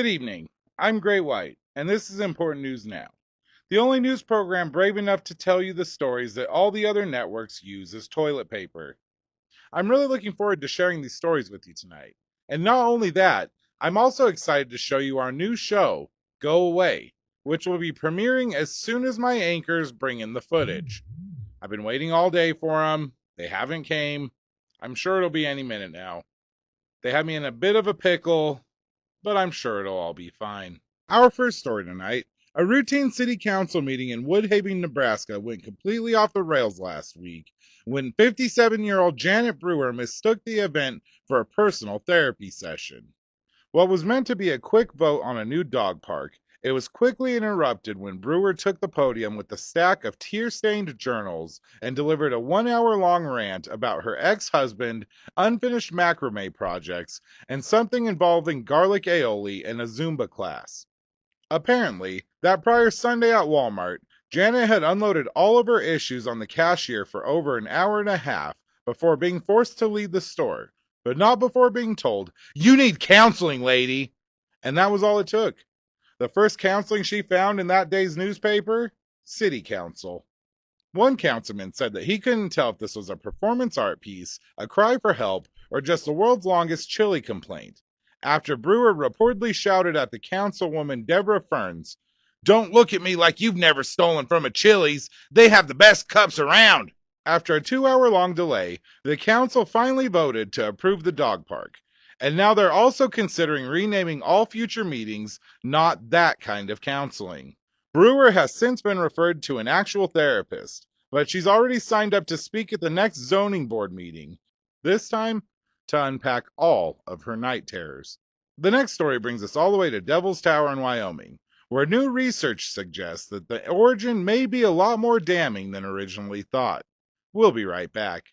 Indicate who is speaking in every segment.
Speaker 1: Good evening. I'm Gray White, and this is Important News Now, the only news program brave enough to tell you the stories that all the other networks use as toilet paper. I'm really looking forward to sharing these stories with you tonight. And not only that, I'm also excited to show you our new show, Go Away, which will be premiering as soon as my anchors bring in the footage. I've been waiting all day for them. They haven't came. I'm sure it'll be any minute now. They had me in a bit of a pickle, but I'm sure it'll all be fine. Our first story tonight: a routine city council meeting in Woodhaven, Nebraska went completely off the rails last week when 57-year-old Janet Brewer mistook the event for a personal therapy session. What was meant to be a quick vote on a new dog park, it was quickly interrupted when Brewer took the podium with a stack of tear-stained journals and delivered a 1-hour-long rant about her ex-husband, unfinished macrame projects, and something involving garlic aioli and a Zumba class. Apparently, that prior Sunday at Walmart, Janet had unloaded all of her issues on the cashier for over an hour and a half before being forced to leave the store, but not before being told, "You need counseling, lady!" And that was all it took. The first counseling she found in that day's newspaper? City Council. One councilman said that he couldn't tell if this was a performance art piece, a cry for help, or just the world's longest chili complaint, after Brewer reportedly shouted at the councilwoman Deborah Ferns, "Don't look at me like you've never stolen from a Chili's. They have the best cups around." After a 2-hour-long delay, the council finally voted to approve the dog park. And now they're also considering renaming all future meetings Not That Kind of Counseling. Brewer has since been referred to an actual therapist, but she's already signed up to speak at the next zoning board meeting, this time to unpack all of her night terrors. The next story brings us all the way to Devil's Tower in Wyoming, where new research suggests that the origin may be a lot more damning than originally thought. We'll be right back.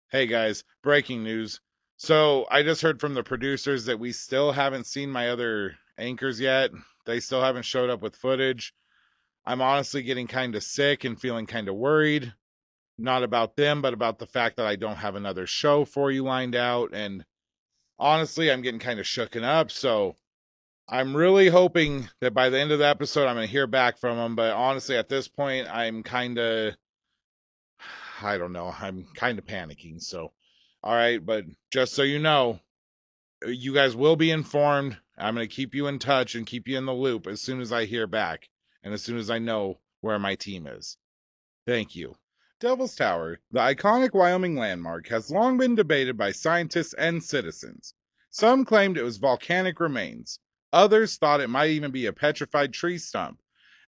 Speaker 1: Hey guys, breaking news. So I just heard from the producers that we still haven't seen my other anchors yet. They still haven't showed up with footage. I'm honestly getting kind of sick and feeling kind of worried. Not about them, but about the fact that I don't have another show for you lined out. And honestly, I'm getting kind of shooken up. So I'm really hoping that by the end of the episode, I'm going to hear back from them. But honestly, at this point, I'm kind of, I don't know, I'm kind of panicking. So, all right. But just so you know, you guys will be informed. I'm going to keep you in touch and keep you in the loop as soon as I hear back and as soon as I know where my team is. Thank you. Devil's Tower, the iconic Wyoming landmark, has long been debated by scientists and citizens. Some claimed it was volcanic remains. Others thought it might even be a petrified tree stump.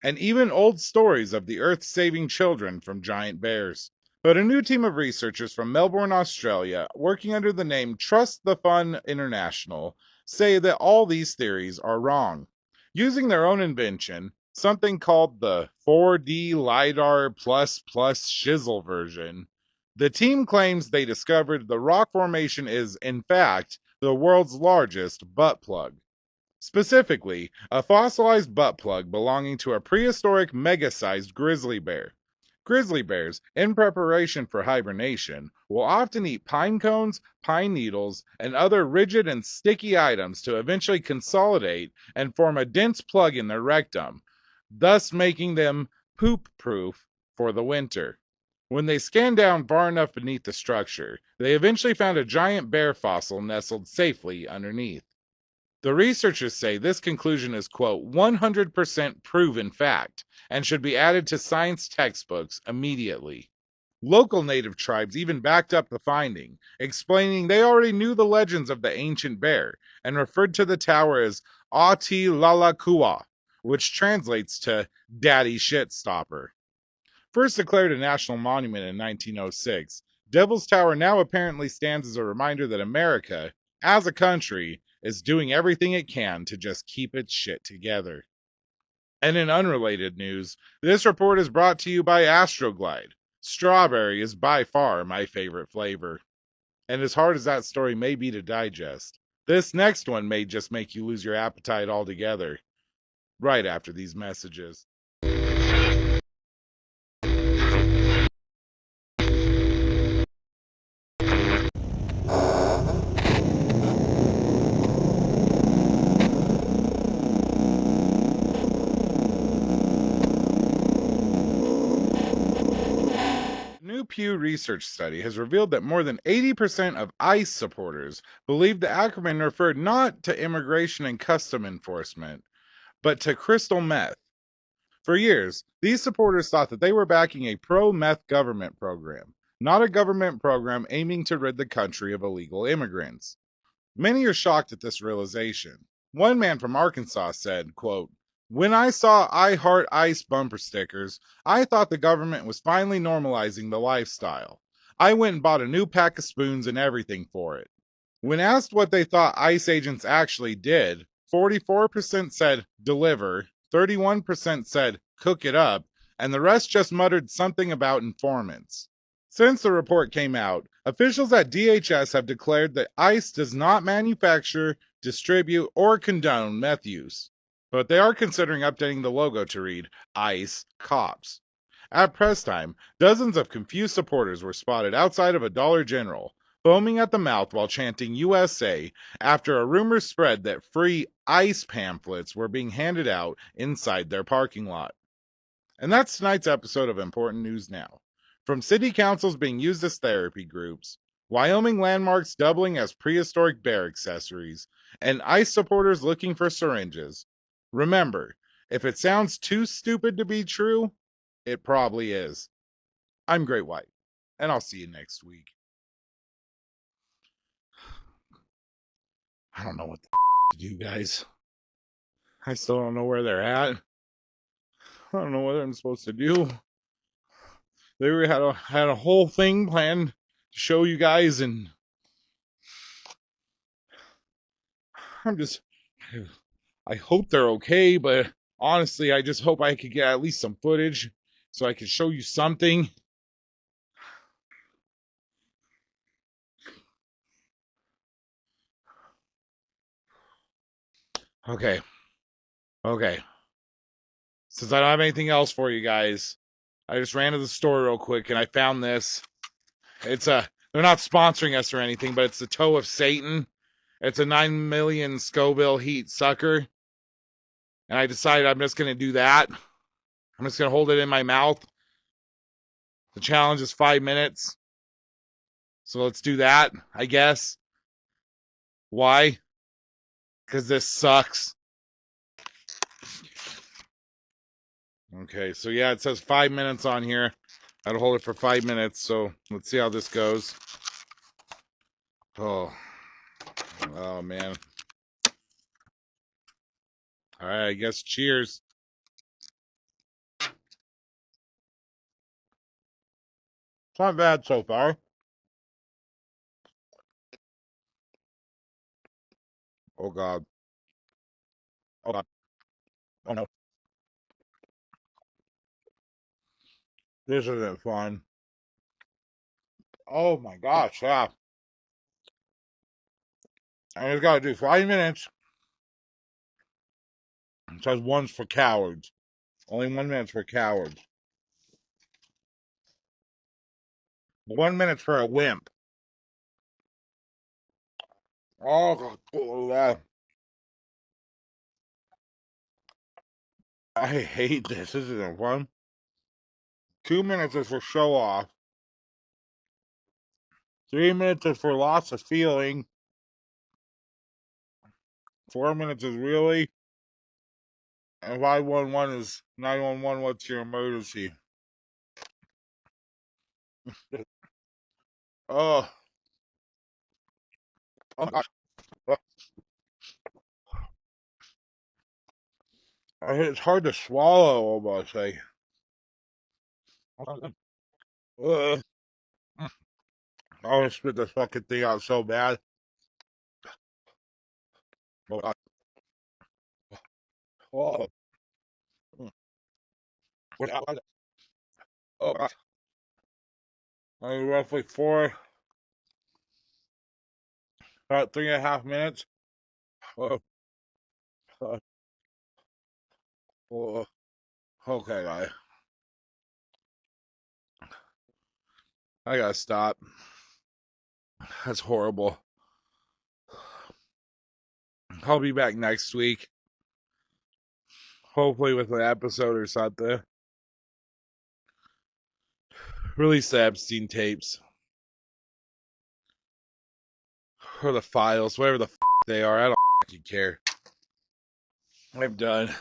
Speaker 1: And even old stories of the Earth saving children from giant bears. But a new team of researchers from Melbourne, Australia, working under the name Trust the Fun International, say that all these theories are wrong. Using their own invention, something called the 4D LiDAR plus shizzle version, the team claims they discovered the rock formation is, in fact, the world's largest butt plug. Specifically, a fossilized butt plug belonging to a prehistoric mega-sized grizzly bear. Grizzly bears, in preparation for hibernation, will often eat pine cones, pine needles, and other rigid and sticky items to eventually consolidate and form a dense plug in their rectum, thus making them poop-proof for the winter. When they scanned down far enough beneath the structure, they eventually found a giant bear fossil nestled safely underneath. The researchers say this conclusion is, quote, 100% proven fact and should be added to science textbooks immediately. Local native tribes even backed up the finding, explaining they already knew the legends of the ancient bear and referred to the tower as Atilalakua, which translates to Daddy Shit Stopper. First declared a national monument in 1906, Devil's Tower now apparently stands as a reminder that America, as a country, is doing everything it can to just keep its shit together. And in unrelated news, this report is brought to you by Astroglide. Strawberry is by far my favorite flavor. And as hard as that story may be to digest, this next one may just make you lose your appetite altogether. Right after these messages. A new Pew Research study has revealed that more than 80% of ICE supporters believe the acronym referred not to immigration and custom enforcement, but to crystal meth. For years, these supporters thought that they were backing a pro meth government program, not a government program aiming to rid the country of illegal immigrants. Many are shocked at this realization. One man from Arkansas said, quote, "When I saw I Heart ICE bumper stickers, I thought the government was finally normalizing the lifestyle. I went and bought a new pack of spoons and everything for it." When asked what they thought ICE agents actually did, 44% said deliver, 31% said cook it up, and the rest just muttered something about informants. Since the report came out, officials at DHS have declared that ICE does not manufacture, distribute, or condone meth use. But they are considering updating the logo to read ICE Cops. At press time, dozens of confused supporters were spotted outside of a Dollar General, foaming at the mouth while chanting USA after a rumor spread that free ICE pamphlets were being handed out inside their parking lot. And that's tonight's episode of Important News Now. From city councils being used as therapy groups, Wyoming landmarks doubling as prehistoric bear accessories, and ICE supporters looking for syringes. Remember, if it sounds too stupid to be true, it probably is. I'm Great White, and I'll see you next week. I don't know what to do, guys. I still don't know where they're at. I don't know what I'm supposed to do. They had a whole thing planned to show you guys, and I hope they're okay, but honestly, I just hope I could get at least some footage so I could show you something. Okay. Since I don't have anything else for you guys, I just ran to the store real quick and I found this. They're not sponsoring us or anything, but it's the Toe of Satan. It's a 9 million Scoville heat sucker. And I decided I'm just going to do that. I'm just going to hold it in my mouth. The challenge is 5 minutes. So let's do that, I guess. Why? Because this sucks. Okay, so yeah, it says 5 minutes on here. I'd hold it for 5 minutes, so let's see how this goes. Oh man. All right, I guess cheers. It's not bad so far. Oh God. Oh God. Oh no. This isn't fun. Oh my gosh, yeah. I just gotta do 5 minutes. It says one's for cowards. Only 1 minute's for cowards. 1 minute's for a wimp. Oh, I hate this. This isn't fun. 2 minutes is for show off. 3 minutes is for loss of feeling. 4 minutes is really. And 511 is 911. What's your emergency? Oh, oh my God. It's hard to swallow almost. Uh, I want to spit this fucking thing out so bad. Oh, oh, oh, roughly about 3.5 minutes. Oh, oh, oh. Okay, I gotta stop. That's horrible. I'll be back next week. Hopefully with an episode or something. Release the Epstein tapes. Or the files, whatever the they are. I don't care. I'm done.